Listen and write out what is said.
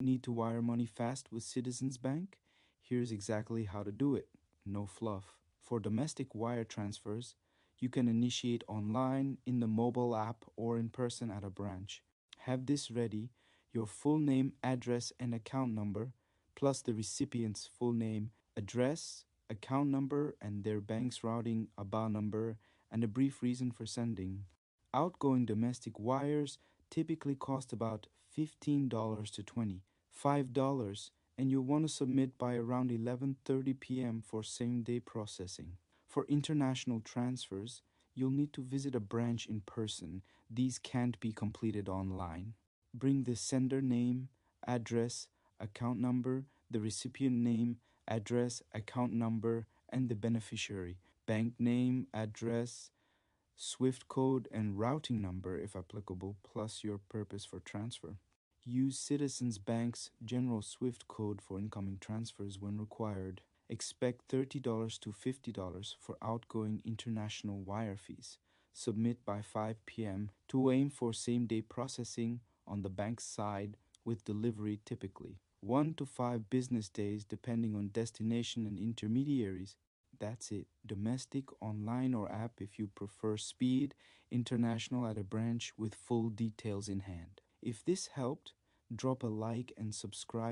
Need to wire money fast with Citizens Bank? Here's exactly how to do it. No fluff. For domestic wire transfers, you can initiate online, in the mobile app, or in person at a branch. Have this ready: your full name, address, and account number, plus the recipient's full name, address, account number, and their bank's routing ABA number, and a brief reason for sending. Outgoing domestic wires typically cost about $15 to $25, and you'll want to submit by around 11:30 p.m. for same-day processing. For international transfers, you'll need to visit a branch in person. These can't be completed online. Bring the sender name, address, account number, the recipient name, address, account number, and the beneficiary, bank name, address, SWIFT code, and routing number if applicable, plus your purpose for transfer. Use Citizens Bank's general SWIFT code for incoming transfers when required. Expect $30 to $50 for outgoing international wire fees. Submit by 5 p.m. to aim for same day processing on the bank's side, with delivery typically 1 to 5 business days depending on destination and intermediaries. That's it. Domestic, online, or app if you prefer speed, international at a branch with full details in hand. If this helped, drop a like and subscribe.